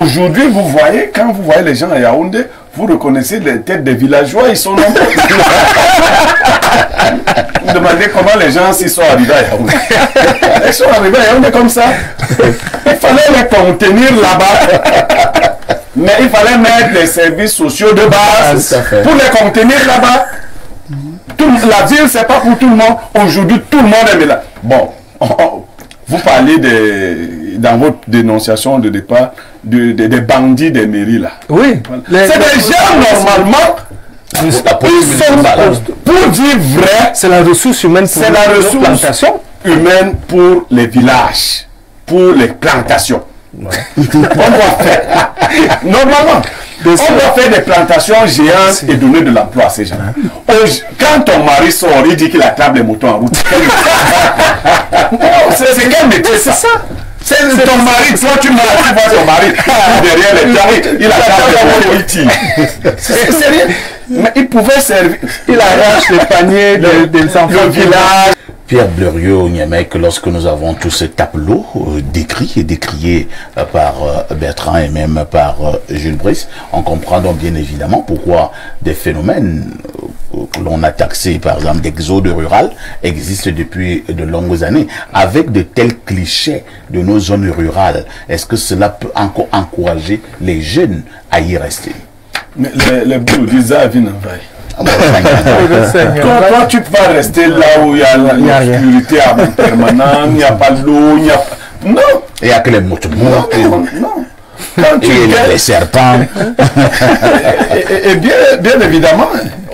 Aujourd'hui, vous voyez, quand vous voyez les gens à Yaoundé, vous reconnaissez les têtes des villageois, ils sont nombreux. Vous demandez comment les gens s'y sont arrivés à Yaoundé. Ils sont arrivés à Yaoundé comme ça. Il fallait les contenir là-bas. Mais il fallait mettre les services sociaux de base pour les contenir là-bas. La ville, c'est pas pour tout le monde. Aujourd'hui, tout le monde est là. Bon, vous parlez dans votre dénonciation de départ des bandits des mairies là. Oui. C'est des gens normalement. Pour dire vrai, c'est la ressource humaine pour les plantations. Humaine pour les villages, pour les plantations. Ouais. On doit faire, normalement, on doit faire des plantations géantes et donner de l'emploi à ces gens. Quand ton mari sort, il dit qu'il attrape les moutons en route. C'est quel métier, c'est ça? C'est ton mari, toi tu vois ton mari derrière les gens, il attrape les moutons, il tire. C'est sérieux. Mais il pouvait servir. Il arrache les paniers des enfants du village. Pierre Bleriot-Niamey, lorsque nous avons tout ce tableau décrit et décrié par Bertrand et même par Jules Brice, on comprend donc bien évidemment pourquoi des phénomènes que l'on a taxés, par exemple d'exode rural, existent depuis de longues années, avec de tels clichés de nos zones rurales. Est-ce que cela peut encore encourager les jeunes à y rester? Mais les bouts disent à Vinavaï. Toi, tu peux pas rester là où il y a l'obscurité permanente, il n'y a pas d'eau, il n'y a pas... Non. Il n'y a que les moutons. Non. Quand tu les serpents. Et bien évidemment,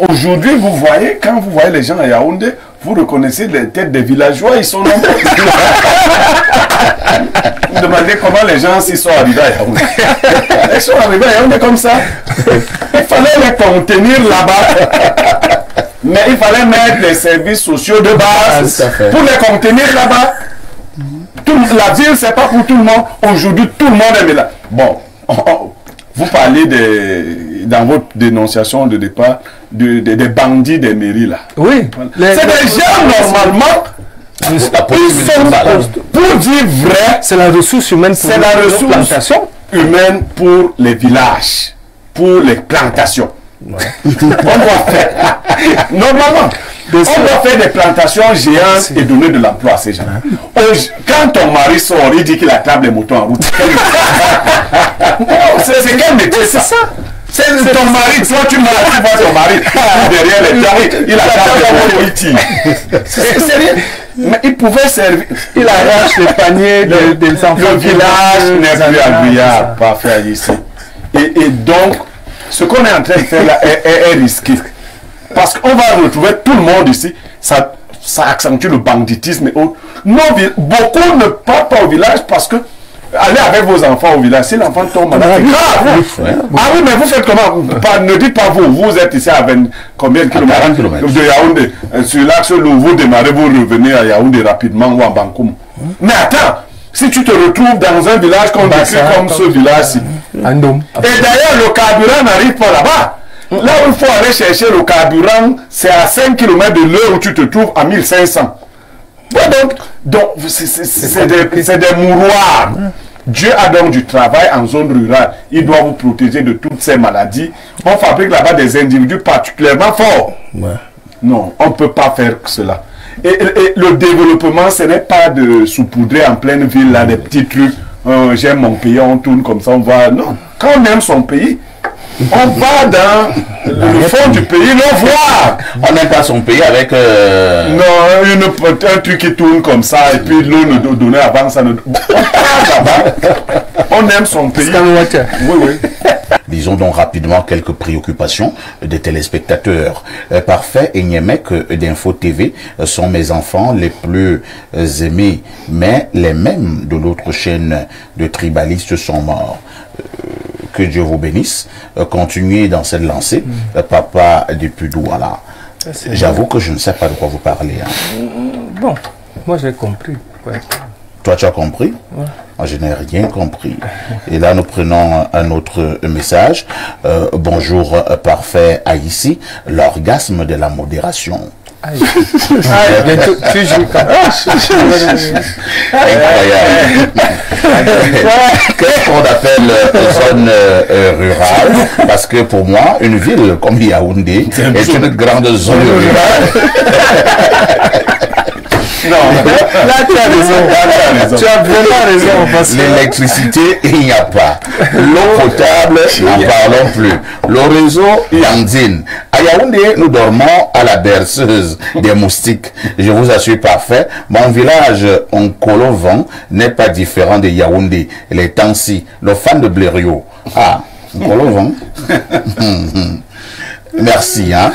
aujourd'hui, vous voyez, quand vous voyez les gens à Yaoundé, vous reconnaissez les têtes des villageois, ils sont nombreux. Vous demandez comment les gens s'y sont arrivés à Yaoundé. Ils sont arrivés à Yaoundé comme ça. Il fallait les contenir là-bas. Mais il fallait mettre les services sociaux de base pour les contenir là-bas. La ville, c'est pas pour tout le monde. Aujourd'hui, tout le monde est là. Bon, vous parlez dans votre dénonciation de départ des bandits des mairies là. Oui. C'est des gens normalement. Pour dire vrai, c'est la ressource humaine pour les plantations. Humaine pour les villages, pour les plantations. Ouais. On doit faire, normalement, on doit faire des plantations géantes et donner de l'emploi à ces gens. Quand ton mari sort, il dit qu'il attrape les moutons en route. C'est quel métier, c'est ça? C'est ton mari, toi tu vois ton mari derrière les gens, il attrape les moutons, il tire. C'est sérieux. Mais il pouvait servir. Il arrache les paniers des enfants. Le village n'est plus agréable, pas faire ici. Et donc, ce qu'on est en train de faire là est risqué. Parce qu'on va retrouver tout le monde ici. Ça accentue le banditisme et autres. Beaucoup ne partent pas au village parce que allez avec vos enfants au village. Si l'enfant tombe malade, c'est grave. Ah oui, mais vous faites comment? Ne dites pas vous. Vous êtes ici à combien de kilomètres de Yaoundé. Sur l'axe où vous démarrez, vous revenez à Yaoundé rapidement ou à Bankoum. Mais attends, si tu te retrouves dans un village qu'on décrit comme ce village-ci, et d'ailleurs le carburant n'arrive pas là-bas. Là où il faut aller chercher le carburant, c'est à 5 km de l'heure où tu te trouves à 1500. Ouais, donc c'est des mouroirs. Dieu a donc du travail en zone rurale. Il doit vous protéger de toutes ces maladies. On fabrique là-bas des individus particulièrement forts. Ouais. Non, on ne peut pas faire cela. Et le développement, ce n'est pas de saupoudrer en pleine ville là, des petits trucs. J'aime mon pays, on tourne comme ça, on va... Non, quand on aime son pays, on va dans le fond du pays, le voir. On n'aime pas son pays avec... Non, un truc qui tourne comme ça, et puis l'eau nous donner avant ça. On part là-bas. On aime son pays. Oui, oui. Disons donc rapidement quelques préoccupations des téléspectateurs. Parfait et Niamey d'Info TV sont mes enfants les plus aimés, mais les mêmes de l'autre chaîne de tribalistes sont morts. Que Dieu vous bénisse. Continuez dans cette lancée. Papa depuis Douala. J'avoue que je ne sais pas de quoi vous parlez. Hein. Bon, moi j'ai compris. Ouais. Toi, tu as compris? Ouais. Je n'ai rien compris. Et là, nous prenons un autre message. Bonjour, parfait Haïti. L'orgasme de la modération. Tu joues quand Qu'est-ce qu'on appelle zone rurale? Parce que pour moi, une ville comme Yaoundé est une grande zone rurale. Non, là tu as raison. Tu as vraiment raison. L'électricité, il n'y a pas. L'eau potable, n'en parlons plus. Le réseau, Yandine. À Yaoundé, nous dormons à la berceuse des moustiques. Je vous assure parfait. Mon village, Nkolovan, n'est pas différent de Yaoundé. Les Tansi, le fan de Blériot. Ah, Nkolovan. Merci, hein.